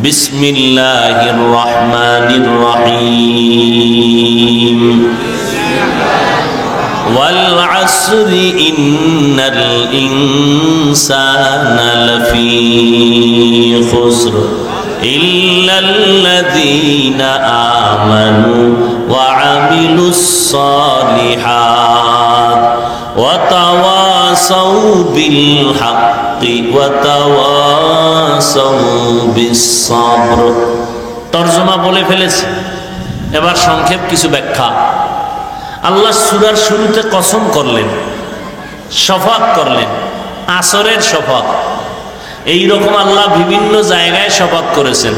বিসমিল্লাহির রহমানির রহিম ওয়াল আসরি ইন্নাল ইনসানা লাফি খুসর ইল্লাল্লাযীনা আমানু ওয়া আমিলুস সালিহাত ওয়া তাওয়াসাউ বিল হাক্কি ওয়া তাওয়াসাউ বিস সাবর। তরজমা বলে ফেলেছি, এবার সংক্ষেপ কিছু ব্যাখ্যা। আল্লাহ সূরার শুরুতে কসম করলেন, শপথ করলেন, আসরের শপথ। এইরকম আল্লাহ বিভিন্ন জায়গায় শপথ করেছেন।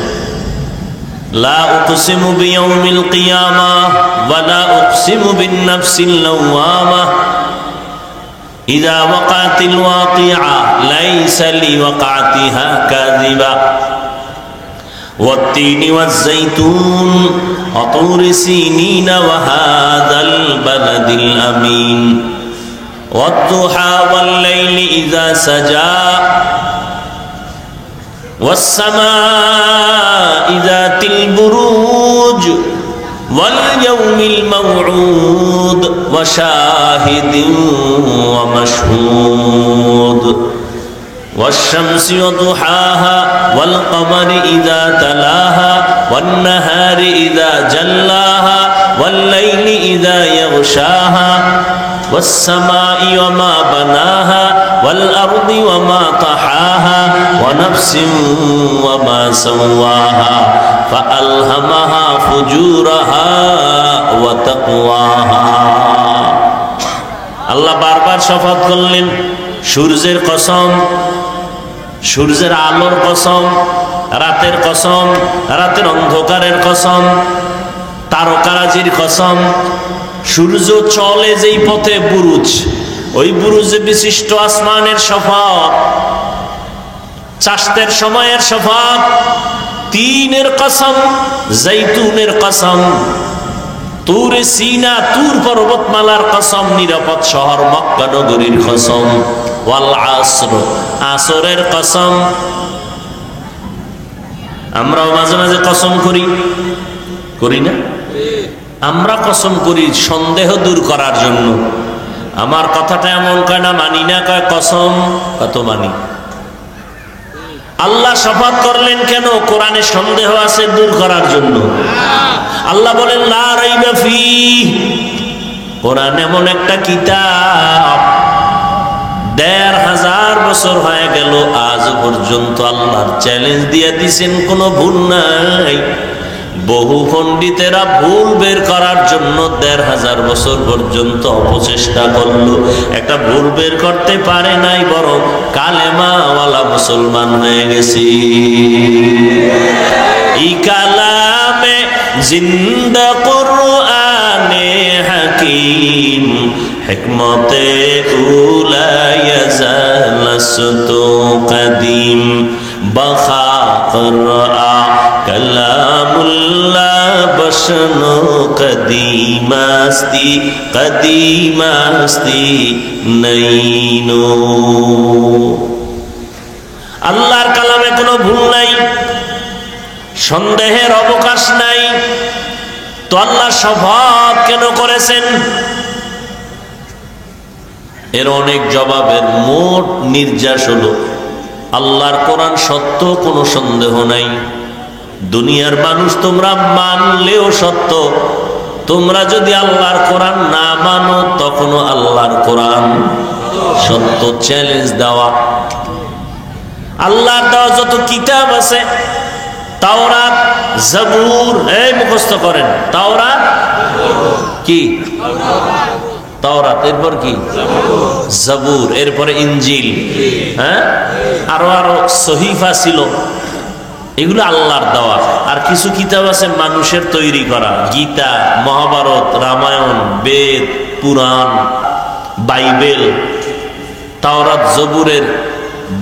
লা উকসিমু বিয়াউমিল কিয়ামাহ ওয়া লা উকসিমু বিন-নাফসিল লাওয়ামাহ ইযা ওয়াকাতিল ওয়াকিআ লাইসা লিওয়াকাতিহা কাযিবা ওয়াত-তিনি ওয়াজ-যাইতুন ওয়া তুরি সিনিন ওয়া হাযাল বালাদিল আমিন ওয়াদ-দুহা ওয়াল-লাইলি ইযা সাজা والسماء ذات البروج واليوم الموعود وشاهد ومشهود والشمس وضحاها والقمر إذا تلاها والنهار إذا جلاها والليل إذا يغشاها والسماء وما بناها والأرض وما طحاها ونفس وما سواها فألهمها فجورها وتقواها। আল্লাহ বারবার শপথ করলেন, সূর্যের কসম, সূর্যের আলোর কসম, রাতের কসম, রাতের অন্ধকারের কসম, তারকারাজির কসম। সূর্য চলে যেই পথে বুরুজ, ওই বুরুজে বিশিষ্ট আসমানের শপথ, চাষতের সময়ের শপথ, তিনের কসম, জৈতুনের কসম, তুরে সিনা তুর পর্বতমালার কসম, নিরাপদ শহর মক্কা নগরীর কসম, ওয়াল আসর আসরের কসম। আমরাও মাঝে মাঝে কসম করি, করি না? আমরা কসম করি সন্দেহ দূর করার জন্য। আমার কথাটা এমন কয় না মানি না, কয় কসম, কত মানি। আল্লাহ শপথ করলেন কেন? কোরআনে সন্দেহ আছে দূর করার জন্য। আল্লাহ বলেন লা রাইবা ফীহ। কোরআন এমন একটা কিতাব, ১৫০০ বছর হয়ে গেল, আজ পর্যন্ত আল্লাহর চ্যালেঞ্জ দিয়ে দিছেন, কোনো ভুল নাই। বহু পণ্ডিতেরা ভুল বের করার জন্য ১৫০০ বছর পর্যন্ত অপচেষ্টা করলো, একটা ভুল বের করতে পারে নাই, বরং কালেমাওয়ালা মুসলমান হয়ে গেছি। ই কালামে জিন্দা কুরআনে হাকিম হিকমতে উলা ইয়াজালাসতু কদিম বখা করা কালামুল্লাহ বশনো কদিমাস্তি কদিমাস্তি নইনো। আল্লাহর কালামে কোনো ভুল নাই, সন্দেহের অবকাশ নাই। তো আল্লাহ শপথ কেন করেছেন? এর অনেক জবাবের মোট নির্যাস হলো আল্লাহর কোরআন সত্য, কোনো সন্দেহ নাই। দুনিয়ার মানুষ তোমরা মানলেও সত্য, তোমরা যদি আল্লাহর কোরআন না মানো তখনও আল্লাহর কোরআন সত্য। চ্যালেঞ্জ দেওয়া। আল্লাহর দেওয়া যত কিতাব আছে, তাওরাত, জাবুর, এই মুখস্থ করেন, তাওরাত কি? তাওরাত, এরপর কি? জাবুর, এরপরে ইনজিল, হ্যাঁ, আরো আরো সহিফা ছিল, এগুলো আল্লাহর দেওয়া। আর কিছু কিতাব আছে মানুষের তৈরি করা, গীতা, মহাভারত, রামায়ণ, বেদ, পুরাণ, বাইবেল। তাওরাত জবুরের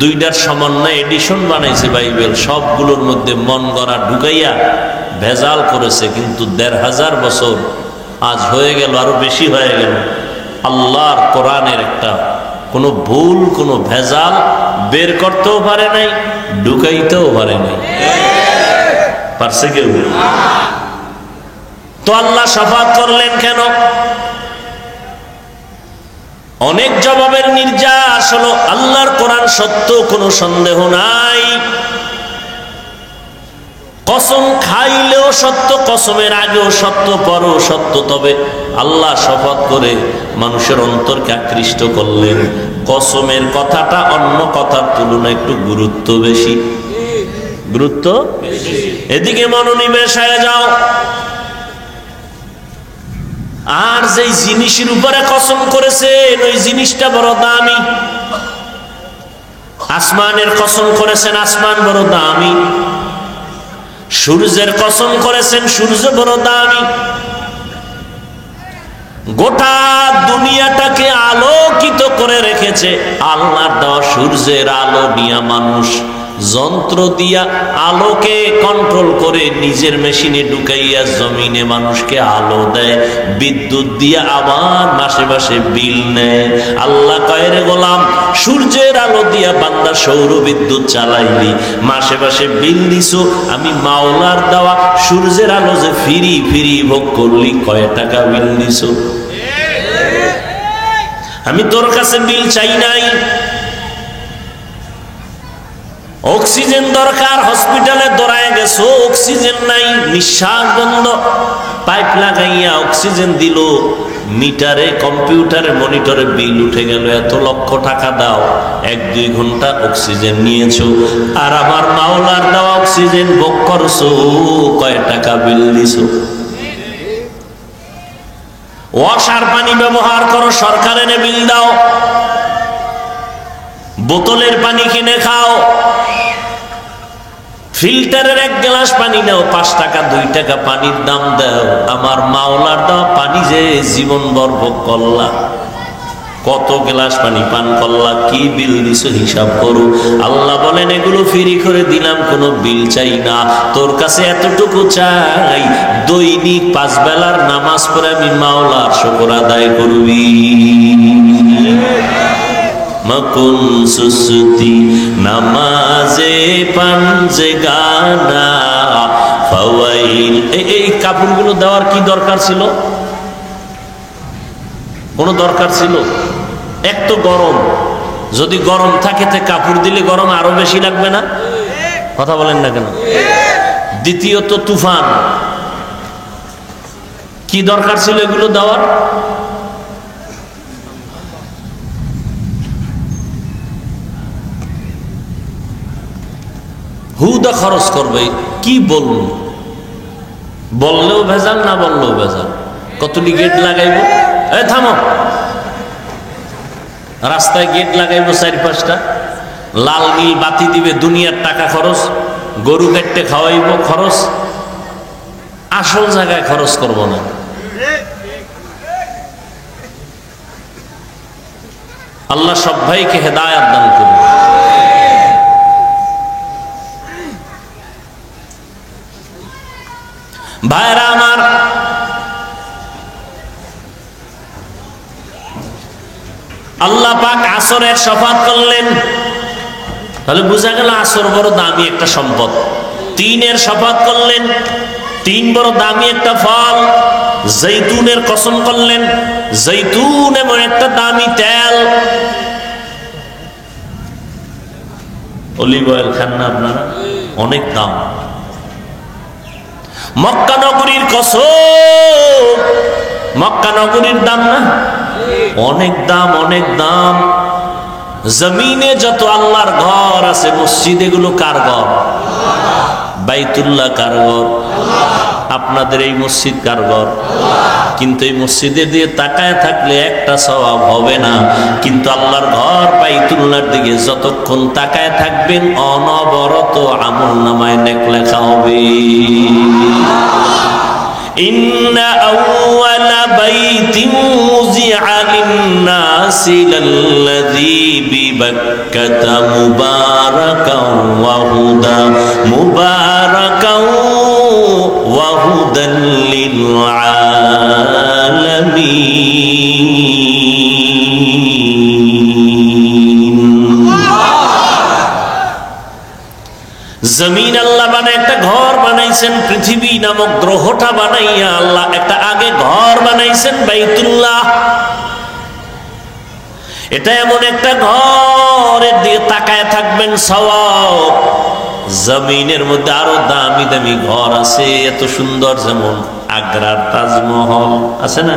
দুইটার সমন্বয় এডিশন বানাইছে বাইবেল, সবগুলোর মধ্যে মন গড়া ঢুকাইয়া ভেজাল করেছে। কিন্তু ১৫০০ বছর আজ হয়ে গেল, আরো বেশি হয়ে গেল, আল্লাহর কোরআনের একটা কোনো ভুল, কোনো ভেজাল বের করতেও পারে নাই, ঢুকাইতেও পারে নাই। পারছে কেউ? তো আল্লাহ শাফাত করলেন কেন? অনেক জবাবের নির্যাস হলো। আল্লাহর কোরআন সত্য, কোনো সন্দেহ নাই। কসম খাইলেও সত্য, কসমের আগেও সত্য, পরেও সত্য। তবে আল্লাহ শপথ করে মানুষের অন্তরকে আকৃষ্ট করলেন। কসমের কথাটা অন্য কথার তুলনায় একটু গুরুত্ব বেশি। গুরুত্ব এদিকে মনোনিবেশ হয়ে যাও। আর যেই জিনিসের উপরে কসম করেছেন ওই জিনিসটা বড় দামি। আসমানের কসম করেছেন, আসমান বড় দামি। সূর্যের কসম করেছেন, সূর্য বড় দামি। গোটা দুনিয়াটাকে আলোকিত করে রেখেছে আল্লাহর দেওয়া সূর্যের আলো নিয়ে মানুষ যন্ত্র দিয়া আলোকে কন্ট্রোল করে নিজের মেশিনে ঢুকাইয়া জমিনে মানুষকে আলো দেয়। বিদ্যুৎ দিয়া আবার মাসে মাসে বিল নেয়। আল্লাহ কয়, রে গোলাম, সূর্যের আলো দিয়া বান্দা সৌর বিদ্যুৎ চালাইলি, মাসে মাসে বিল দিছো। আমি মাওলার দেওয়া সূর্যের আলো যে ফিরি ফিরি ভোগ করলি, কয় টাকা বিল দিছো? আমি তোর কাছে বিল চাই নাই। অক্সিজেন দরকার, হসপিটালে দৌড়ায় গেছো, অক্সিজেন নাই, নিঃশ্বাস বন্ধ। পাইপ লাগাইয়া অক্সিজেন দিল, মিটারে, কম্পিউটারে, মনিটরে বিল উঠে গেল, এত লক্ষ টাকা দাও, 1-2 ঘন্টা অক্সিজেন নিয়েছো। আর আমার মাওলার দেওয়া অক্সিজেন ভোগ করছো, কয় টাকা বিল দিছো? ওয়াসার পানি ব্যবহার করো, সরকার এনে বিল দাও। বোতলের পানি কিনে খাও, ফিল্টারের 1 গ্লাস পানি নাও, 5 টাকা 2 টাকা পানির দাম দাও। আমার মাওলার দেওয়া পানি যে জীবন ভর ভোগ করলা, কত গ্লাস পানি পান করলা, কি বিল দিছো হিসাব করো। আল্লাহ বলেন, এগুলো ফ্রি করে দিলাম, কোনো বিল চাই না। তোর কাছে এতটুকু চাই, দৈনিক 5 বেলার নামাজ পড়ে আমি মাওলার শুকর আদায় করবি। মকুন সুসুতি নামাজে পাঞ্জে গানা ফাওয়াইল। এই কাপড়গুলো দেওয়ার কি দরকার ছিল? কোনো দরকার ছিল? এক তো গরম, যদি গরম থাকে তে কাপড় দিলে গরম আরো বেশি লাগবে না? কথা বলেন না কেন? দ্বিতীয়ত তুফান, কি দরকার ছিল এগুলো দেওয়ার? হুদা খরচ করবে, কি বলবো? বললেও ভেজাল, না বললেও ভেজাল। কতটি গেট লাগাইবো? এই থামো, রাস্তায় গেট লাগাইবো 4-5টা, লাল নীল বাতি দিবে, দুনিয়ার টাকা খরচ। গরু কাটতে খাওয়াইব খরচ, আসল জায়গায় খরচ করব না। আল্লাহ সব ভাইকে হেদায়েত দান করুন। ভাইরা আমার, আল্লাহ পাক আসরের শফাত করলেন, তাহলে বোঝা গেল আসর বড় দামি একটা সম্পদ। 3-এর শফাত করলেন, 3 বড় দামি একটা ফল। জৈতুনের কসম করলেন, জৈতুন এমন একটা দামি তেল। অলিভ অয়েল খান না আপনারা? অনেক দাম। মক্কা নগরীর কসম, মক্কা নগরীর দাম না? অনেক দাম, অনেক দাম। জমিনে যত আল্লাহর ঘর আছে, মসজিদ, এগুলো কার ঘর? বাইতুল্লাহ কার ঘর? আপনাদের এই মসজিদ কার ঘর? কিন্তু এই মসজিদের দিয়ে তাকায় থাকলে একটা সওয়াব হবে না, কিন্তু আল্লাহর ঘর বাইতুল্লাহর দিকে যতক্ষণ তাকায় থাকবেন অনবরত আমলনামায় নেক লেখা হবে। ইন্না আউওয়ালা বাইতিন উযিআ লিন-নাসি লাল্লাযী বিবাক্কাতা মুবারাকাও ওয়া হুদা মুবারাকাও ওয়া হুদাল লিল আলামিন। জমিন আল্লাহ বানায় একটা ঘর বানাই বানাইছেন পৃথিবী নামক গ্রহটা বানাইয়া আল্লাহ একটা আগে ঘর বানাইছেন বাইতুল্লাহ। এটা এমন একটা ঘরের দিকে তাকায় থাকবেন সওয়াব। জমিনের মধ্যে আরো দামি দামি ঘর আছে, এত সুন্দর, যেমন আগ্রার তাজমহল আছে না,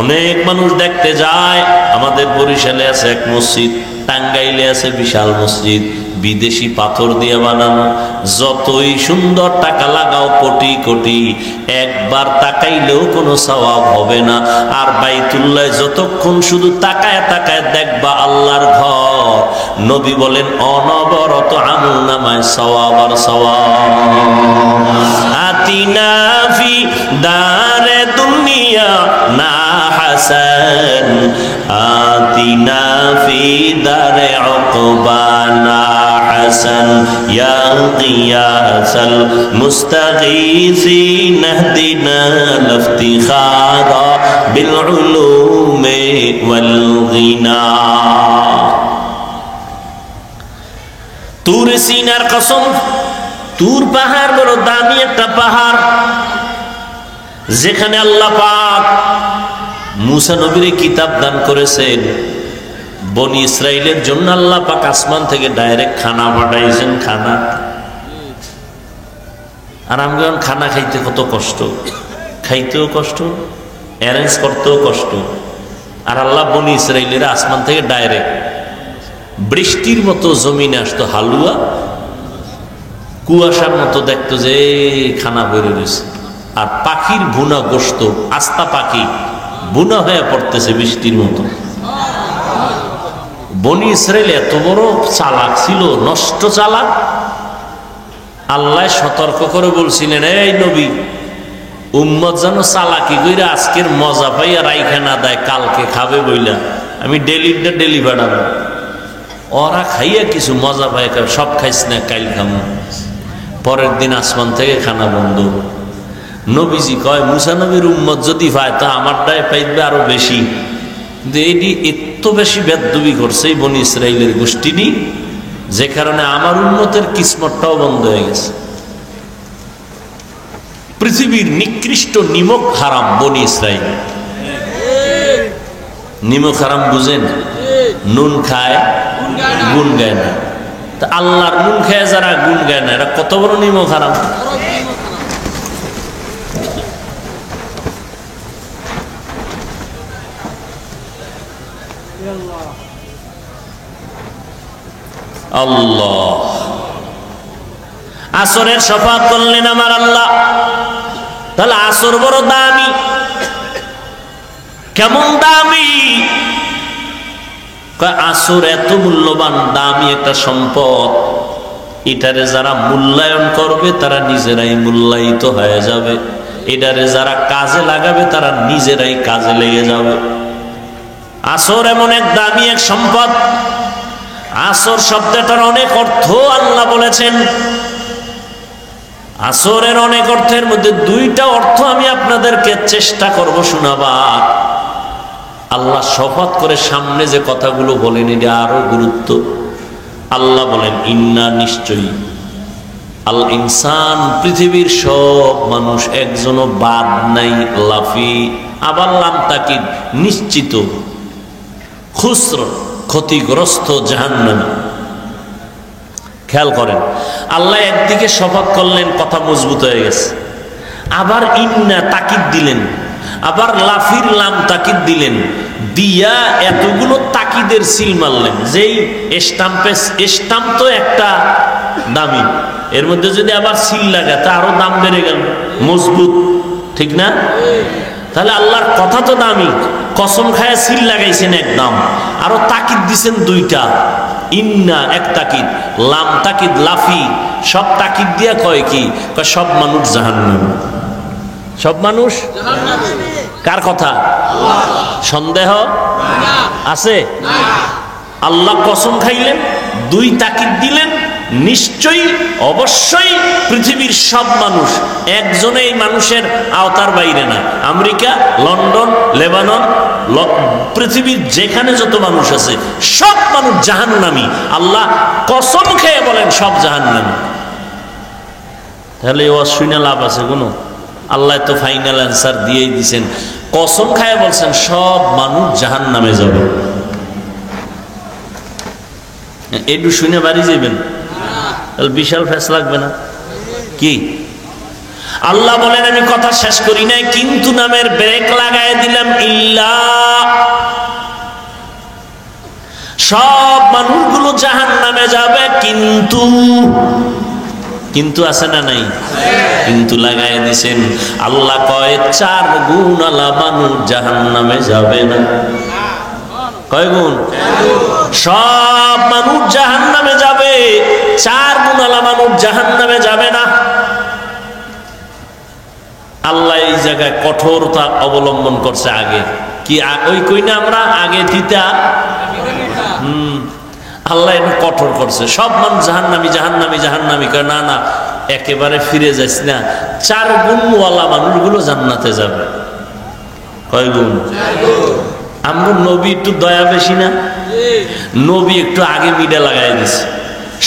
অনেক মানুষ দেখতে যায়। আমাদের বরিশালে আছে এক মসজিদ, টাঙ্গাইলে আছে বিশাল মসজিদ, বিদেশি পাথর দিয়ে বানানো। যতই সুন্দর টাকা লাগাও কোটি কোটি, একবার তাকাইলেও কোনো সওয়াব হবে না। আর বাইতুল্লাহ যতক্ষণ শুধু তাকায় তাকায় দেখবা আল্লাহর ঘর, নবী বলেন অনবরত আমল নামায় সওয়াব আর সওয়াব। আতিনা ফি দারে দুনিয়া না হাসান, আতিনা ফি দারে উকবানা হাসান, ইয়া গিয়াসাল মুস্তাগীসিন ইহদিনা লিফতিখারা বিল উলুমি ওয়াল গিনা। তুর সিনার কসম, তুর পাহাড় বড় দামি একটা পাহাড়, যেখানে আল্লাহ পাক মুসা নবীর কিতাব দান করেছেন। বনি ইসরাইলের জন্য আল্লাহ পাক আসমান থেকে ডাইরেক্ট খানা পাঠাইছেন, খানা। আর আমরা খানা খাইতে কত কষ্ট, খাইতেও কষ্ট, অ্যারেঞ্জ করতেও কষ্ট। আর আল্লাহ বনি ইসরাইলের আসমান থেকে ডাইরেক্ট বৃষ্টির মতো জমিনে আসতো হালুয়া, কুয়াশার মতো দেখতো যে খানা বেরো রয়েছে। আর পাখির ভুনা গোশত, আস্তা পাখি বুনা হয়ে পড়তেছে বৃষ্টির মতো। বনি ইসরাইল এত বড় চালাক ছিল, নষ্ট চালাক। আল্লাহ সতর্ক করে বলছিলেন, এই নবী, উম্মত যেন চালাকি কইরা আজকের মজা পাইয়া রাইখা না দেয়, কালকে খাবে বইলা আমি ডেলি বাড়াবো। ওরা খাইয়া কিছু মজা পায়, সব খাইস না, কাইল খামো। পরের দিন আসমান থেকে খানা বন্ধ। নবীজি কয়, মুসা নবীর উম্মত যদি পায় তা আমারটাই পাইবে আরো বেশি। কিন্তু এইটি এত বেশি বেদবি করছে এই বনি ইসরাইলের গোষ্ঠীটি, যে কারণে আমার উম্মতের কিসমতটাও বন্ধ হয়ে গেছে। পৃথিবীর নিকৃষ্ট নিমক হারাম বনি ইসরাইল। নিমক হারাম বুঝেন? নুন খায় গুণ গায় না। তা আল্লাহর নুন খায় যারা গুণ গায় না, এটা কত বড় নিমক হারাম। আল্লাহ আসরের শফাত করলেন আমার আল্লাহ। তাহলে আসর বড় দামি। কেমন দামি? আসর এত মূল্যবান দামি একটা সম্পদ, এটারে যারা মূল্যায়ন করবে তারা নিজেরাই মূল্যায়িত হয়ে যাবে। এটারে যারা কাজে লাগাবে তারা নিজেরাই কাজে লেগে যাবে। আসর এমন এক দামি এক সম্পদ। আসর শব্দটার অনেক অর্থ আল্লাহ বলেছেন। আসরের অনেক অর্থের মধ্যে দুইটা অর্থ আমি আপনাদেরকে চেষ্টা করব শোনাবার। আল্লাহ শপথ করে সামনে যে কথাগুলো বলেন এটা আরো গুরুত্ব। আল্লাহ বলেন, ইন্না নিশ্চয়ই, আল ইনসান পৃথিবীর সব মানুষ, একজনও বাদ নাই, লাফি আবার লাম তাকিদ নিশ্চিত, খুসর ক্ষতিগ্রস্ত, জাহান্নামী। খেয়াল করেন, আল্লাহ একদিকে শপথ করলেন, কথা মজবুত হয়ে গেছে, আবার ইন্না তাকিদ দিলেন, আবার লাফির লাম তাকিদ দিলেন, দিয়া এতগুলো তাকিদের সিল মারলেন। যেই স্টাম্প তো একটা দামি, এর মধ্যে যদি আবার সিল লাগে তা আরো দাম বেড়ে গেল, মজবুত, ঠিক না? তাহলে আল্লাহর কথা তো দামি, কসম খায়া সিল লাগাইছেন একদম, আরো তাকিদ দিছেন দুইটা, ইন্না এক তাকিদ, লাম তাকিদ, লাফি, সব তাকিদ দিয়া কয় কি? কয় সব মানুষ জাহান্নামী। সব মানুষ কার কথা? সন্দেহ আছে? আল্লাহ কসম খাইলেন, দুই তাকিদ দিলেন, নিশ্চয়ই অবশ্যই পৃথিবীর সব মানুষ, একজনে এই মানুষের আওতার বাইরে না। আমেরিকা, লন্ডন, লেবানন, পৃথিবীর যেখানে যত মানুষ আছে সব মানুষ জাহান্নামী। আল্লাহ কসম খেয়ে বলেন সব জাহান্নামী। তাহলে ও শুনে লাভ আছে কোনো? আল্লাহ তো ফাইনাল অ্যান্সার দিয়েই দিছেন, কসম খায় বলছেন সব মানুষ জাহান্নামে যাবে। একটু শুনে বাড়ি যাবেন, তাহলে বিশাল ফেস লাগবে না কি? আল্লাহ বলেন আমি কথা শেষ করি নাই, কিন্তু নামের ব্রেক লাগায় দিলাম। ইল্লা, সব মানুষগুলো জাহান্নামে যাবে, কিন্তু কিন্তু আছে না নাই? কিন্তু লাগায় দিছেন। আল্লাহ কয় 4 গুণ আলা মানুষ জাহান্নামে যাবে না। কয় গুণ? সব মানুষ জাহান্নামে যাবে, 4 গুণ আলা মানুষ জাহান্নামে যাবে না। আল্লাহ এই জায়গায় কঠোরতা অবলম্বন করছে। আগে কি ওই কই না আমরা আগে তিতা, আল্লাহ এটা কঠোর করছে। সব মানুষ জাহান্নামী জাহান্নামী জাহান্নামী কয়, না না, একেবারে ফিরে যাস না, 4 গুণওয়ালা মানুষগুলো জান্নাতে যাবে। কয় গুণ? আমরা নবী একটু দয়া বেশি না? নবী একটু আগে মিডে লাগাই দিছে,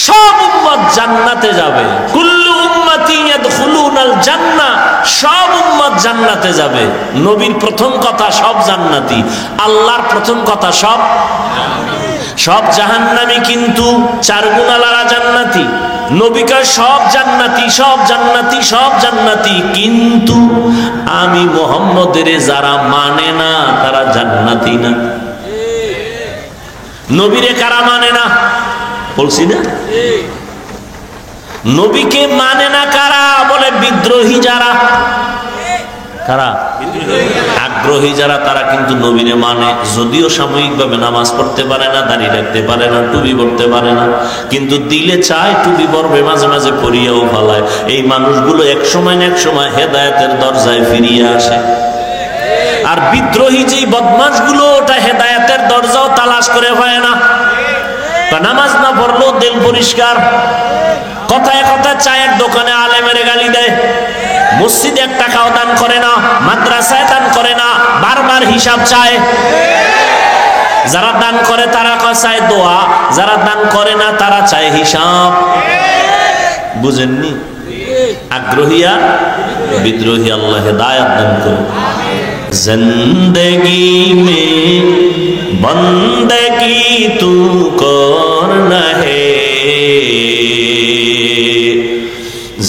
সব উম্মত জান্নাতে যাবে। কুল্লু উম্মতি ইয়াদখুলুনাল জান্নাহ, সব উম্মত জান্নাতে যাবে। নবীর প্রথম কথা সব জান্নাতি, আল্লাহর প্রথম কথা সব জাহান্নামী, কিন্তু 4 গুণালারা জান্নাতি। নবী কয় সব জান্নাতি সব জান্নাতি সব জান্নাতি, কিন্তু আমি মুহাম্মদের যারা মানে না তারা জান্নাতি না। নবীরে কারা মানে না বলছি না? নবীকে মানে না কারা? বলে বিদ্রোহী যারা। কারা? আগ্রহী যারা, তারা কিন্তু নবীরে মানে। যদিও সাময়িকভাবে নামাজ পড়তে পারে না, দাড়ি রাখতে পারে না, টুপি পড়তে পারে না, কিন্তু দিলে চায় টুপি পরবে, মাঝে মাঝে পরিয়াও ফালায়। এই মানুষগুলো এক সময় না এক সময় হেদায়েতের দরজায় ফিরিয়ে আসে। আর বিদ্রোহী যেই বদমাশগুলো, ওটা হেদায়েতের দরজাও তালাশ করে হয় না। নামাজ না পড়লেও দিল পরিষ্কার, কথায় কথায় চায়ের দোকানে আলেমের গালি দেয়, মসজিদে 1 টাকাও দান করে না, মাদ্রাসায় দান করে না, বারবার হিসাব চায়। যারা দান করে তারা চায় দোয়া, যারা দান করে না তারা চায় হিসাব। বুঝেননি? আগ্রহী আর বিদ্রোহী, আল্লাহ হেদায়েত দান করুন। জিন্দেগি মে বন্দেগি তু করনা হে,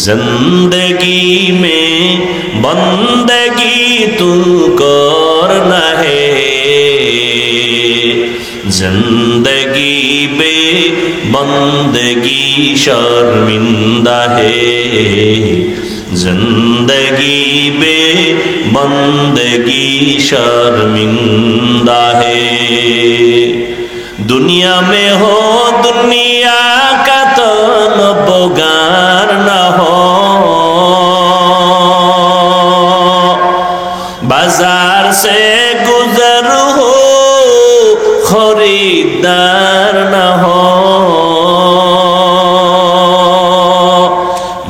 जिंदगी में बंदगी तू करना है, जिंदगी बे बंदगी शर्मिंदा है, जिंदगी बे बंदगी शर्मिंदा है। दुनिया में हो दुनिया का तो नबगार न हो, बाजार से गुजर हो खरीदार न हो,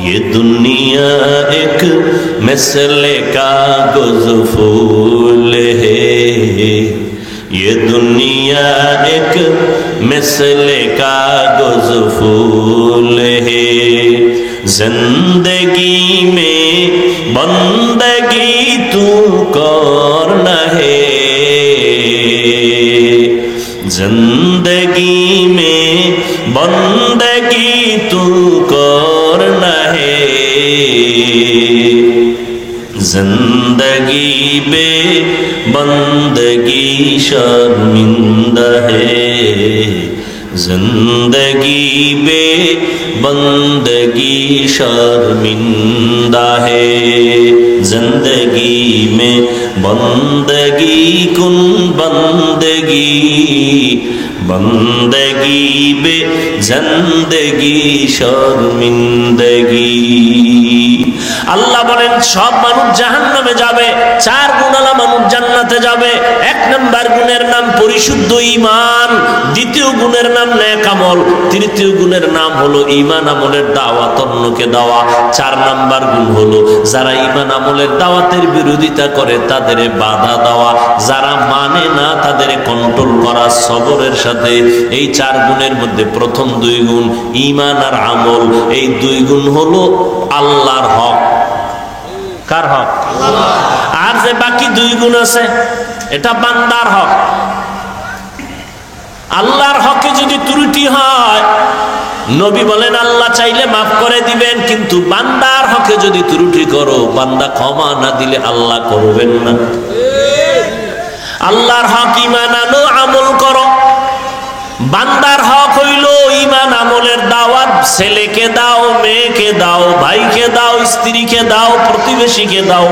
ये दुनिया एक मिसले कागज फूल है, ये दुनिया एक मिसले कागज फूल है, जिंदगी में बंदगी तू करना है, जिंदगी में बंदगी तू करना है, जिंदगी बे बंदगी शर्मिंदा है, जिंदगी बे बंदगी शर्मिंदा है, जिंदगी में बंदगी कुन बंदगी, बंदगी बे जिंदगी शर्मिंदगी। আল্লাহ বলেন সব মানুষ জাহান্নামে যাবে, 4 গুণওয়ালা মানুষ জান্নাতে যাবে। 1 নাম্বার গুণের নাম পরিশুদ্ধ ঈমান, 2য় গুণের নাম নেক আমল, 3য় গুণের নাম হলো ঈমান আমলের দাওয়াত অন্যকে দেওয়া। 4 নাম্বার গুণ হলো যারা ঈমান আমলের দাওয়াতের বিরোধিতা করে তাদের বাধা দেওয়া, যারা মানে না তাদের কন্ট্রোল করা সবরের সাথে। এই 4 গুণের মধ্যে প্রথম 2 গুণ ঈমান আর আমল, এই 2 গুণ হলো আল্লাহর হক। কার হক? আর যে বাকি 2 গুণ আছে এটা বান্দার হক। আল্লাহর হকে যদি ত্রুটি হয়, নবী বলেন আল্লাহ চাইলে মাফ করে দিবেন, কিন্তু বান্দার হকে যদি ত্রুটি করো, বান্দা ক্ষমা না দিলে আল্লাহ করবেন না। আল্লাহর হক ঈমান আনো, আমল করো। বান্দার হক হইল ঈমান আমলের দাওয়াত, ছেলেকে দাও, মেয়েকে দাও, ভাইকে দাও, স্ত্রীকে দাও, প্রতিবেশীকে দাও।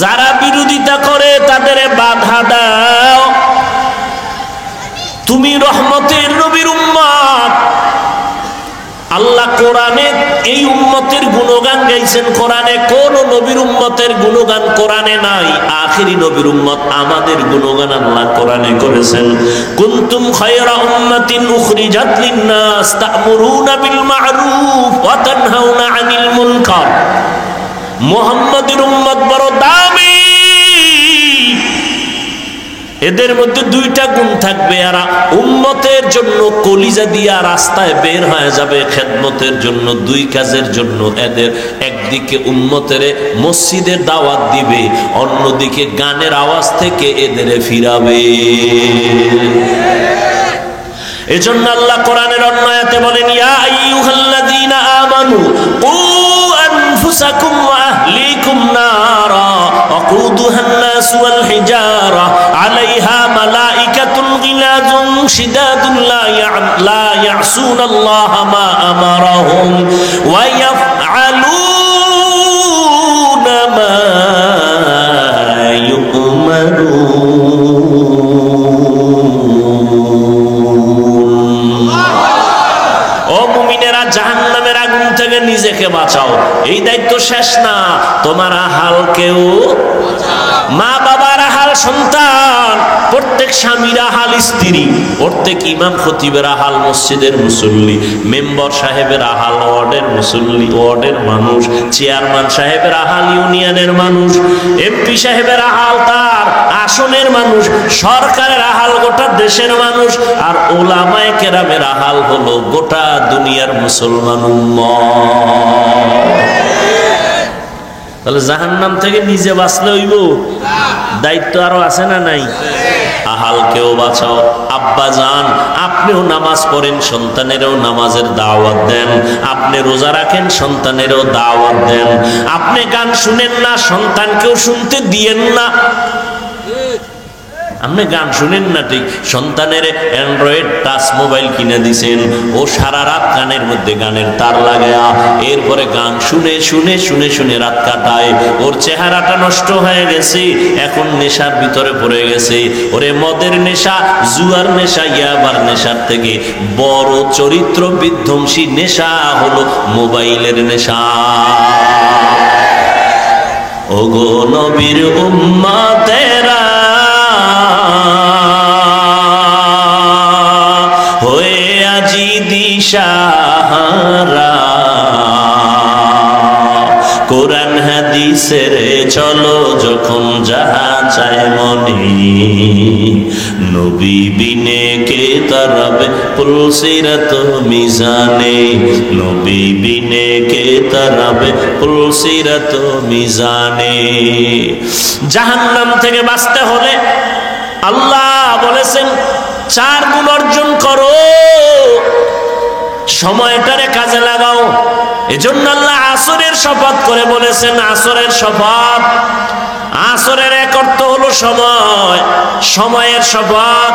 যারা বিরোধিতা করে তাদের বাধা দাও। তুমি রহমতের নবীর উম্মত। আল্লাহ কোরআনে এই উম্মতের গুণগান গাইছেন। কোরআনে কোন নবীর উম্মতের গুণগান কোরআনে নাই, আখিরি নবীর উম্মত আমাদের গুণগান আল্লাহ কোরআনে করেছেন। কুনতুম খায়রা উম্মাতিন উখরিজাত লিন-নাস তা'মুরুনা বিল মা'রুফ ওয়া তানহাউনা আনিল মুনকার। মুহাম্মাদের উম্মত বড় দামি, এদের মধ্যে 2টা গুণ থাকবে। এরা উম্মতের জন্য কলিজা দিয়া রাস্তায় বের হয়ে যাবে খেদমতের জন্য, 2 কাজের জন্য। এদের একদিকে উম্মতের মসজিদে দাওয়াত দিবে, অন্যদিকে গানের আওয়াজ থেকে এদের ফিরাবে। এজন্য আল্লাহ কোরআনের অন্য আয়াতে বলেন, ইয়া আইয়ুহাল্লাযীনা আমানু কু আনফুসাকুম ওয়া আহলিকুম নারা ওয়াকুদুহান নাস ওয়াল হিজারা আলাইহা মালাইকাতুন গিলাযুন শিদাদুন লা ইয়াসুনাল্লাহা মা আমারাহুম ওয়া ইয়াফআলুনা মা জাহান্নামের আগুন থেকে নিজেকে বাঁচাও। এই দায়িত্ব শেষ না, তোমার হালকেও মা বাবার হাল সন্তান, প্রত্যেক স্বামীর হাল স্ত্রী, প্রত্যেক ইমাম খতিবের হাল মসজিদের মুসল্লি, মেম্বার সাহেবের হাল ওয়ার্ডের মুসল্লি, ওয়ার্ডের মানুষ, চেয়ারম্যান সাহেবের হাল ইউনিয়নের মানুষ, এমপি সাহেবের হাল তার আসনের মানুষ, সরকারের হাল গোটা দেশের মানুষ, আর ওলামায়ে কেরামের হাল হলো গোটা দুনিয়ার মুসলমান উম্মত। তাহলে জাহান্নাম থেকে নিজে বাঁচলে হইব, দায়িত্ব আরো আছে না নাই? আহালকেও বাঁচাও। আব্বা যান, আপনিও নামাজ পড়েন, সন্তানেরও নামাজের দাওয়াত দেন। আপনি রোজা রাখেন, সন্তানেরও দাওয়াত দেন। আপনি গান শুনেন না, সন্তানকেও শুনতে দিয়েন না। আপনি গান শুনেন না ঠিক, সন্তানের অ্যান্ড্রয়েড টাচ মোবাইল কিনে দিছেন, ও সারা রাত গানের মধ্যে গানের তার লাগায়া এরপরে গান শুনে শুনে শুনে শুনে রাত কাটায়। ওর চেহারাটা নষ্ট হয়ে গেছে, এখন নেশার ভিতরে পড়ে গেছে। ওরে মদের নেশা, জুয়ার নেশা, ইয়াবার নেশার থেকে বড় চরিত্র বিধ্বংসী নেশা হলো মোবাইলের নেশা। ওগো নবীর উম্মতেরা হয়ে আজি দিশাহারা, কোরআন হাদিসের চলো যখন যাহা চায় মনে, নবী বিনে কে তারাবে পুলসিরাত মিজানে, নবী বিনে কে তারাবে পুলসিরাত মিজানে। জাহান্নাম থেকে বাঁচতে হলে আল্লাহ বলেছেন 4 গুণ অর্জন করো, সময়টারে কাজে লাগাও। এজন্য আল্লাহ আসরের শপথ করে বলেছেন, আসরের শপথ। আসরের এক অর্থ হলো সময়, সময়ের শপথ।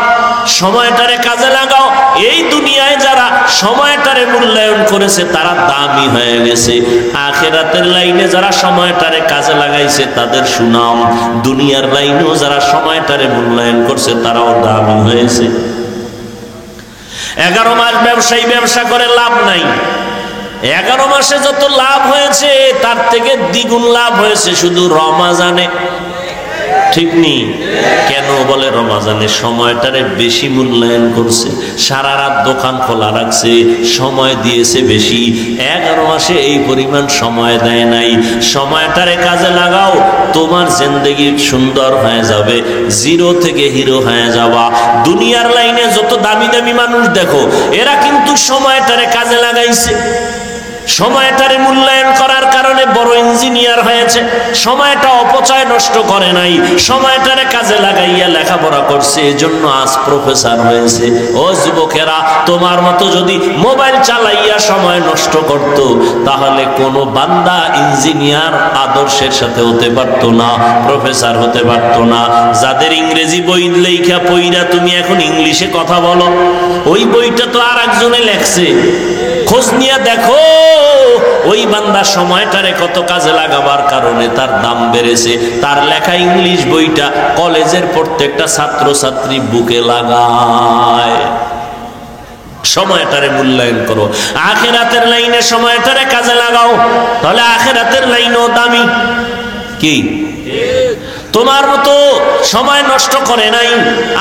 সময়টারে কাজে লাগাও। এই দুনিয়ায় যারা সময়টারে মূল্যায়ন করেছে তারা দামি হয়ে গেছে। আখিরাতের লাইনে যারা সময়টারে কাজে লাগাইছে তাদের সুনাম, দুনিয়ার লাইনেও যারা সময়টারে মূল্যায়ন করছে তারাও দামি হয়েছে। 11 মাস ব্যবসায়ী ব্যবসা করে লাভ নাই, 11 মাসে যত লাভ হয়েছে তার থেকে দ্বিগুণ লাভ হয়েছে শুধু রমাজানে। ঠিক নেই? কেন বলে রমাজানের সময়টারে বেশি মূল্যায়ন করছে, সারা রাত দোকান খোলা রাখছে, সময় দিয়েছে বেশি। 11 মাসে এই পরিমাণ সময় দেয় নাই। সময়টারে কাজে লাগাও, তোমার জিন্দেগি সুন্দর হয়ে যাবে, জিরো থেকে হিরো হয়ে যাওয়া। দুনিয়ার লাইনে যত দামি দামি মানুষ দেখো, এরা কিন্তু সময়টারে কাজে লাগাইছে, সময়টারে মূল্যায়ন করার কারণে বড় ইঞ্জিনিয়ার হয়েছে। সময়টা অপচয় নষ্ট করে নাই, সময়টারে কাজে লাগাইয়া লেখাপড়া করছে, এজন্য আজ প্রফেসর হয়েছে। ও যুবকেরা, তোমার মতো যদি মোবাইল চালাইয়া সময় নষ্ট করত, তাহলে কোনো বান্দা ইঞ্জিনিয়ার আদর্শের সাথে হতে পারতো না, প্রফেসর হতে পারতো না। যাদের ইংরেজি বই লেখা পইরা তুমি এখন ইংলিশে কথা বলো, ওই বইটা তো আর একজনে লেখছে, খোঁজ নিয়ে দেখো ওই বান্দা সময়টারে কত কাজে লাগাবার কারণে তার দাম বেড়েছে। তার লেখা ইংলিশ বইটা কলেজের প্রত্যেকটা ছাত্র ছাত্রী বুকে লাগায়। সময়টারে মূল্যায়ন করো, আখিরাতের লাইনে সময়টারে কাজে লাগাও, তাহলে আখিরাতের লাইনও দামি। কি তোমার মতো সময় নষ্ট করে নাই?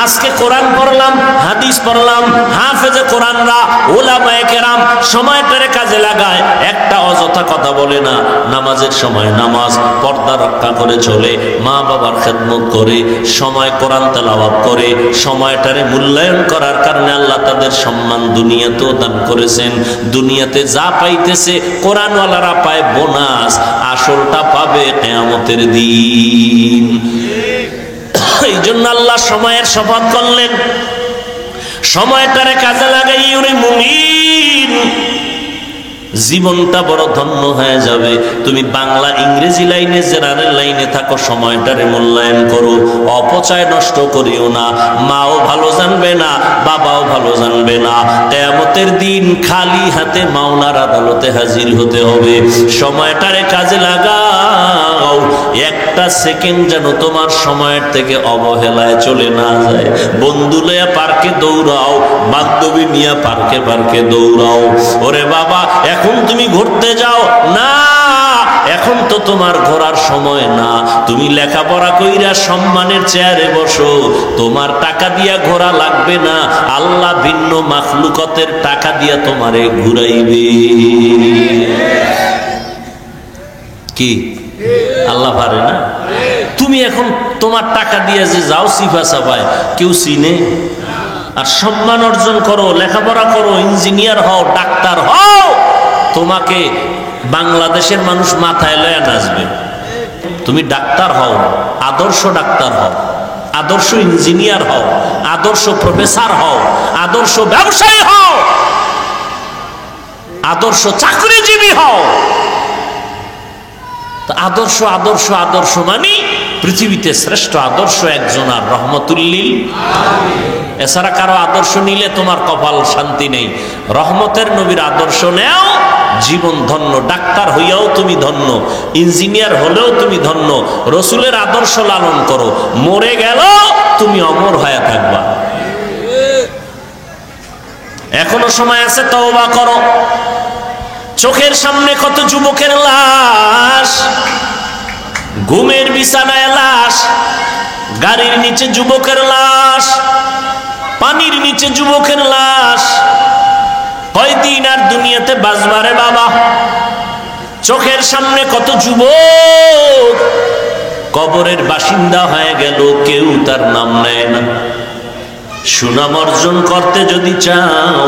আজকে কোরআন পড়লাম, হাদিস পড়লাম, হাফেজে কোরআনরা, উলামায়ে কেরাম সময়টারে কাজে লাগায়, একটা অযথা কথা বলে না। নামাজের সময় নামাজ, পর্দা রক্ষা করে চলে, মা বাবার খেদমত করে, সময় কোরআন তেলাওয়াত করে, সময়টারে মূল্যায়ন করার কারণে আল্লাহ তাদের সম্মান দুনিয়াতেও দান করেছেন। দুনিয়াতে যা পাইতেছে কোরআনওয়ালারা পায় বোনাস, আসলটা পাবে কিয়ামতের দিন। এই জন্য আল্লাহ সময়ের শপথ করলেন, সময়টারে কাজে লাগাই ওরে মুমিন, জীবনটা বড় ধন্য হয়ে যাবে। তুমি বাংলা ইংরেজি লাইনে জেনারেল লাইনে থাকো, সময়টারে মূল্যায়ন করো, অপচয় নষ্ট করিও না। মাও ভালো জানবে না, বাবাও ভালো জানবে না, কিয়ামতের দিন খালি হাতে মাওলার আদালতে হাজির হতে হবে। সময়টারে কাজে লাগাও, একটা সেকেন্ড যেন তোমার সময়ের থেকে অবহেলায় চলে না যায়। বন্ধু লইয়া পার্কে দৌড়াও, বান্ধবী নিয়ে পার্কে পার্কে দৌড়াও। ওরে বাবা, এখন তুমি ঘুরতে যাও না, এখন তো তোমার ঘোরার সময় না। তুমি লেখাপড়া কইরা সম্মানের চেয়ারে বসো, তোমার টাকা দিয়া ঘোরা লাগবে না, আল্লাহ ভিন্ন মাখলুকতের টাকা দিয়া তোমারে ঘুরাইবে। কি আল্লাহ পারে না? তুমি এখন তোমার টাকা দিয়ে যে যাও সিফা সাফায়, কেউ চিনে? আর সম্মান অর্জন করো, লেখাপড়া করো, ইঞ্জিনিয়ার হও, ডাক্তার হও, তোমাকে বাংলাদেশের মানুষ মাথায় লয়া নাচবে। তুমি ডাক্তার হও, আদর্শ ডাক্তার হও, আদর্শ ইঞ্জিনিয়ার হও, আদর্শ প্রফেসর হও, আদর্শ ব্যবসায়ী হও, আদর্শ চাকরিজীবী হও। আদর্শ আদর্শ আদর্শ মানে পৃথিবীতে শ্রেষ্ঠ আদর্শ একজন, আর রহমতুল্লিল। এছাড়া কারো আদর্শ নিলে তোমার কপাল শান্তি নেই। রহমতের নবীর আদর্শ নেও, জীবন ধন্য। ডাক্তার হইয়াও তুমি ধন্য, ইঞ্জিনিয়ার হলেও তুমি ধন্য। রসুলের আদর্শ লালন করো, মরে গেল তুমি অমর হয়ে থাকবা। এখনো সময় আছে, তওবা করো। চোখের সামনে কত যুবকের লাশ, ঘুমের বিছানায় লাশ, গাড়ির নিচে যুবকের লাশ, পানির নিচে যুবকের লাশ। কয়দিন আর দুনিয়াতে বাঁচবারে বাবা? চোখের সামনে কত যুবক কবরের বাসিন্দা হয়ে গেল, কেউ তার নাম নেয় না। সুনাম অর্জন করতে যদি চাও,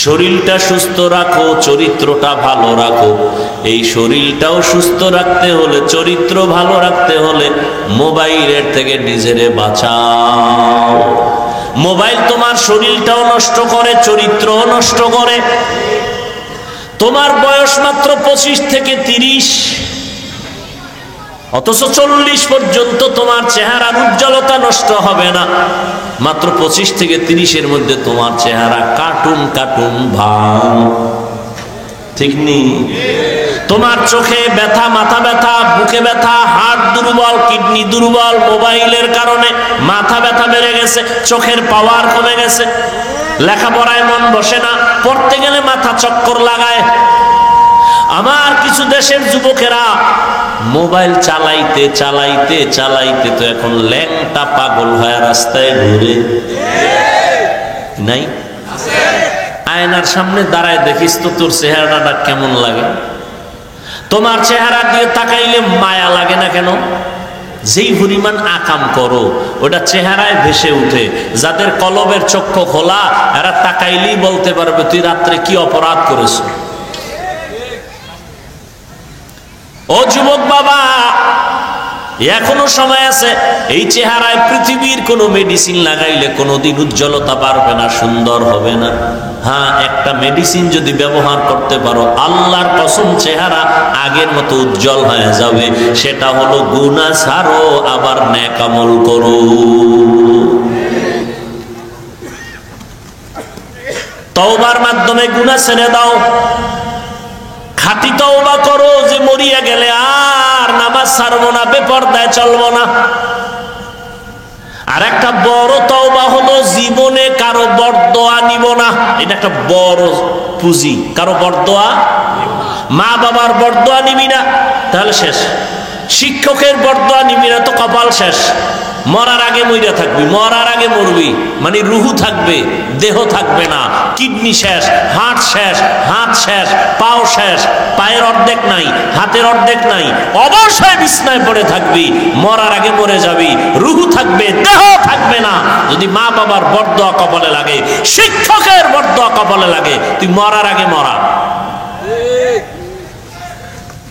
শরীরটা সুস্থ রাখো, চরিত্রটা ভালো রাখো। এই শরীরটাও সুস্থ রাখতে হলে, চরিত্র ভালো রাখতে হলে মোবাইলের থেকে নিজেরে বাঁচাও। মোবাইল তোমার শরীরটাও নষ্ট করে, চরিত্রও নষ্ট করে। তোমার বয়স মাত্র 25 থেকে 30, অথচ 40 পর্যন্ত তোমার চেহারার উজ্জ্বলতা নষ্ট হবে না। মাত্র 25 থেকে 30-এর মধ্যে তোমার চেহারা কার্টুন কার্টুন ভাব। ঠিক নেই? তোমার চোখে ব্যথা, মাথা ব্যথা, বুকে ব্যথা, হার্ট দুর্বল, কিডনি দুর্বল। মোবাইলের কারণে মাথা ব্যথা বেড়ে গেছে, চোখের পাওয়ার কমে গেছে। লেখাপড়ায় মন বসে না, পড়তে গেলে মাথা চক্কর লাগায়। আমার কিছু দেশের যুবকেরা মোবাইল চালাইতে চালাইতে চালাইতে তো এখন ল্যাংটা পাগল হয়ে রাস্তায় ঘুরে। নাই? আয়নার সামনে দাঁড়ায় দেখিস তো তোর চেহারাটা কেমন লাগে। তোমার চেহারা দিয়ে তাকাইলে মায়া লাগে না কেন? যেই পরিমাণ আকাম করো ওটা চেহারায় ভেসে উঠে। যাদের কলবের চক্ষু খোলা এরা তাকাইলেই বলতে পারবে তুই রাত্রে কি অপরাধ করেছ। ও যুবক বাবা, এখনো সময় আছে। এই চেহারায় পৃথিবীর কোন মেডিসিন লাগাইলে কোনোদিন উজ্জ্বলতা বাড়বে না, সুন্দর হবে না। হ্যাঁ, একটা মেডিসিন যদি ব্যবহার করতে পারো, আল্লাহর কসম চেহারা আগের মতো উজ্জ্বল হয়ে যাবে। সেটা হলো গুনাহ ছাড়ো, আবার নেক আমল করো। তওবার মাধ্যমে গুনাহ ছেড়ে দাও। খাঁটি তওবা করো যে মরিয়া গেলে আর নামাজ ছাড়বো না, বেপরদায় চলবো না। আর একটা বড় তওবা হলো জীবনে কারো বরদোয়া নিব না। এটা একটা বড় পুঁজি। কারো বরদোয়া, মা বাবার বরদোয়া নিবি না, তাহলে শেষ। শিক্ষকের বরদোয়া নিবি না তো কপাল শেষ। মরার আগে মইরা থাকবি, মরার আগে মরবি, মানে রুহু থাকবে, দেহ থাকবে না। কিডনি শেষ, হার্ট শেষ, হাত শেষ, পাও শেষ, পায়ের অর্ধেক নাই, হাতের অর্ধেক নাই, অবশ্যই বিছনায় পড়ে থাকবি। মরার আগে মরে যাবি, রুহু থাকবে, দেহ থাকবে না। যদি মা বাবার বরদোয়া কপালে লাগে, শিক্ষকের বরদোয়া কপালে লাগে, তুই মরার আগে মরা।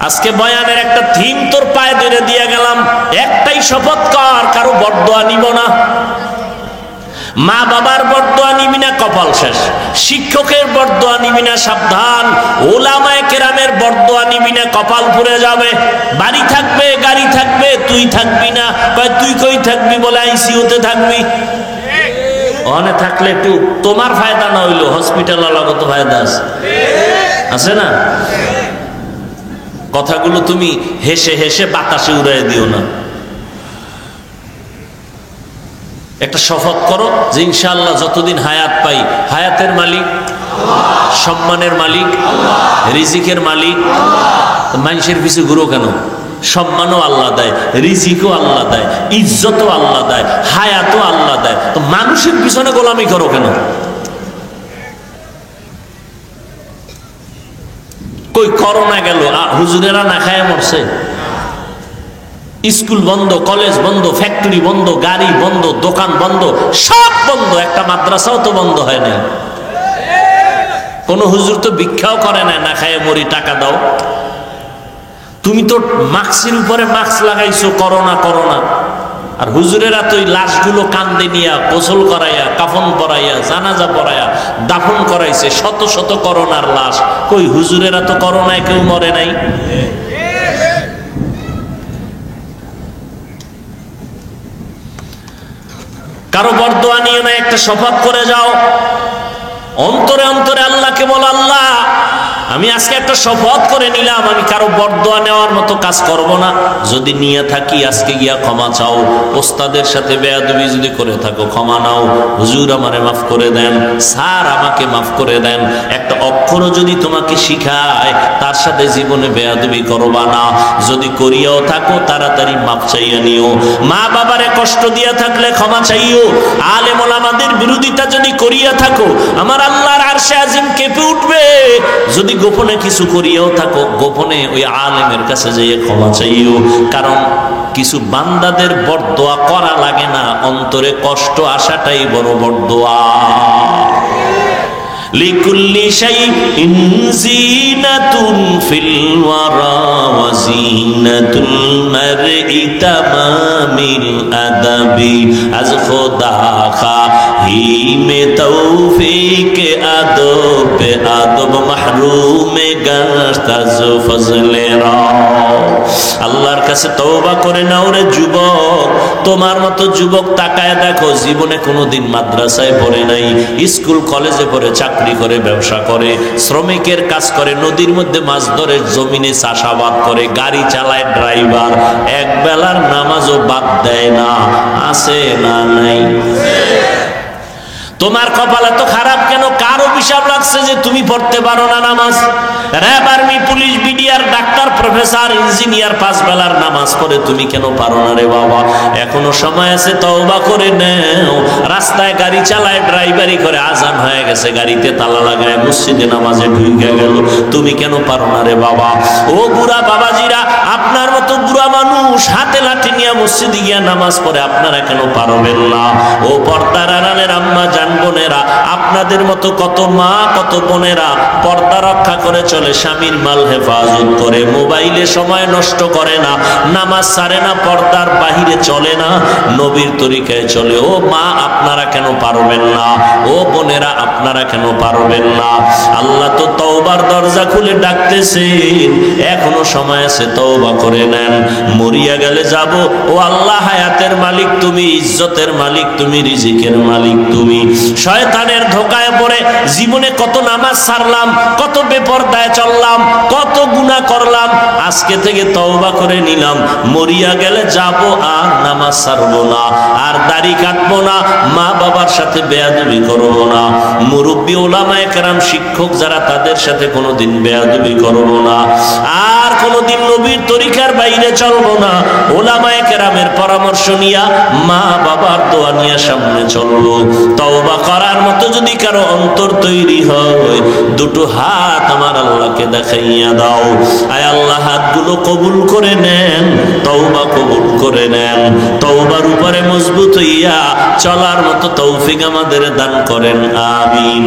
আজকে বয়ানের একটা থিম তোর পায়ে ধরে দিয়ে গেলাম, একটাই শপথ কর, কারো বরদোয়া নিব না। মা বাবার বরদোয়া নিবি না, কপাল শেষ। শিক্ষকের বরদোয়া নিবি না, সাবধান। ওলামায়ে কেরামের বরদোয়া নিবি না, কপাল পুড়ে যাবে। বাড়ি থাকবে, গাড়ি থাকবে, তুই থাকবি না। তুই কই থাকবি বলে আইসিইউতে থাকবি। ওখানে থাকলে একটু তোমার ফায়দা না হইলো হসপিটাল আলাগত ফায়দা আছে, আছে না? কথাগুলো তুমি হেসে হেসে বাতাসে উড়াই দিও না। একটা শপথ করো যে ইনশাআল্লাহ যতদিন হায়াত পাই, হায়াতের মালিক আল্লাহ, সম্মানের মালিক আল্লাহ, রিজিকের মালিক আল্লাহ। মানুষের পিছু ঘুরো কেন? সম্মানও আল্লাহ দেয়, রিজিকও আল্লাহ দেয়, ইজ্জতও আল্লাহ দেয়, হায়াতও আল্লাহ দেয়। তো মানুষের পিছনে গোলামি করো কেন? কই করোনা গেল, হুজুরেরা না খায় মরছে? স্কুল বন্ধ, কলেজ বন্ধ, ফ্যাক্টরি বন্ধ, গাড়ি বন্ধ, দোকান বন্ধ, সব বন্ধ। একটা মাদ্রাসাও তো বন্ধ হয় নাই। কোন হুজুর তো ভিক্ষাও করে না, না খায় মরি টাকা দাও। তুমি তো মাস্কের উপরে মাস্ক লাগাইছো, করোনা করোনা। আর হুজুরেরা তো ওই লাশগুলো কান্দে নিয়া, গোসল করাইয়া, কাফন পরাইয়া, জানাজা পরাইয়া দাফন করাইছে শত শত করোনার লাশ। কই হুজুরেরা তো করোনায় কেউ মরে নাই। কারো বরদোয়া নিয়ে না, একটা শপথ করে যাও। অন্তরে অন্তরে আল্লাহকে বল, আল্লাহ আমি আজকে একটা শপথ করে নিলাম, আমি কারো বরদোয়া নেওয়ার মতো কাজ করব না। যদি নিয়ে থাকি আজকে গিয়া ক্ষমা চাও। ওস্তাদের সাথে বেয়াদবি যদি করে থাকো ক্ষমা নাও। হুজুর আমারে মাফ করে দেন, স্যার আমাকে মাফ করে দেন। একটা অক্ষরও যদি তোমাকে শিখায় তার সাথে জীবনে বেয়াদবি করবা না। যদি করিয়াও থাকো তাড়াতাড়ি মাফ চাইয়া নিও। মা বাবারে কষ্ট দিয়া থাকলে ক্ষমা চাইও। আলেম ওলামাদের বিরোধিতা যদি করিয়া থাকো, আমার আল্লাহর আরশে আজিম কেঁপে উঠবে। যদি গোপনে কিছু করিয়াও থাকো, গোপনে ওই আলেমের কাছে যাইয়ে ক্ষমা চাইও। কারণ কিছু বান্দাদের বরদোয়া করা লাগে না, অন্তরে কষ্ট আসাটাই বড় বরদোয়া। লিকুল্লি শাইইন জিনাতুন ফিল ওয়ারা ওয়া জিনাতুল মারই তামামিল আদাবি আজ খোদা খাহি মে তৌফিক আদব আদব মাহরুমে গশত আজ ফজলে রা। আল্লাহর কাছে তওবা করে নাও রে যুবক। তোমার মতো যুবক তাকায় দেখো, জীবনে কোনোদিন মাদ্রাসায় পড়ে নাই, স্কুল কলেজে পড়ে, চাকরি করে, ব্যবসা করে, শ্রমিকের কাজ করে, নদীর মধ্যে মাছ ধরে, জমিনে চাষাবাদ করে, গাড়ি চালায়, ড্রাইভার, এক বেলার নামাজও বাদ দেয় না। আছে না নাই? তোমার কপাল এত খারাপ কেন? কার অভিশাপ লাগছে যে তুমি পড়তে পারো না নামাজ? RAB, army, police, BDR, doctor, professor, engineer 5 বেলার নামাজ পড়ে, তুমি কেন পারো না রে বাবা? এখনো সময় আছে, তওবা করে নাও। রাস্তায় গাড়ি চালায়, ড্রাইভারি করে, আজান হয়ে গেছে, গাড়িতে তালা লাগায় মসজিদে নামাজে ঢুকে গেল, তুমি কেন পারো না রে বাবা? ও বুড়া বাবাজিরা, আপনার মতো বুড়া মানুষ হাতে লাঠি নিয়ে মসজিদে গিয়া নামাজ পড়ে, আপনারা কেন পারবেন না? ও পর্দার আড়ালের আম্মা জান বোনেরা, আপনাদের মতো কত মা, কত বোনেরা পর্দা রক্ষা করে চলে, স্বামীর মাল হেফাজত করে, মোবাইলে সময় নষ্ট করে না, নামাজ ছাড়ে না, পর্দার বাহিরে চলে না, নবীর তরিকায় চলে। ও মা, আপনারা কেন পারবেন না? ও বোনেরা, আপনারা কেন পারবেন না? আল্লাহ তো তওবার দরজা খুলে ডাকতেছেন, এখনো সময় আছে, তওবা করে নেন। মরিয়া গেলে যাব, ও আল্লাহ হায়াতের মালিক তুমি, ইজ্জতের মালিক তুমি, রিজিকের মালিক তুমি। শয়তানের ধোকায় পড়ে জীবনে কত নামাজ ছাড়লাম, কত বেপরদায় চললাম, কত গুনাহ করলাম, আজকে থেকে তওবা করে নিলাম, মরিয়া গেলে যাব, আর নামাজ ছাড়বো না, আর দাড়ি কাটবো না, মা বাবার সাথে বেয়াদবি করবো না, মুরব্বী ওলামায়ে কেরাম শিক্ষক যারা, তাদের সাথে কোনোদিন বেয়াদবি করবো না, আর কোনোদিন নবীর তরিকার বাইরে চলবো না, ওলামায়ে কেরামের পরামর্শ নিয়া, মা বাবার দোয়া নিয়ে সামনে চলবো। তওবা করার মতো যদি কারো অন্তর তৈরি হয়, দুটো হাত আমার আল্লাহকে দেখাইয়া দাও। আয় আল্লাহ, হাতগুলো কবুল করে নেন, তওবা কবুল করে নেন, তওবার উপরে মজবুত হইয়া চলার মতো তৌফিক আমাদের দান করেন, আমিন।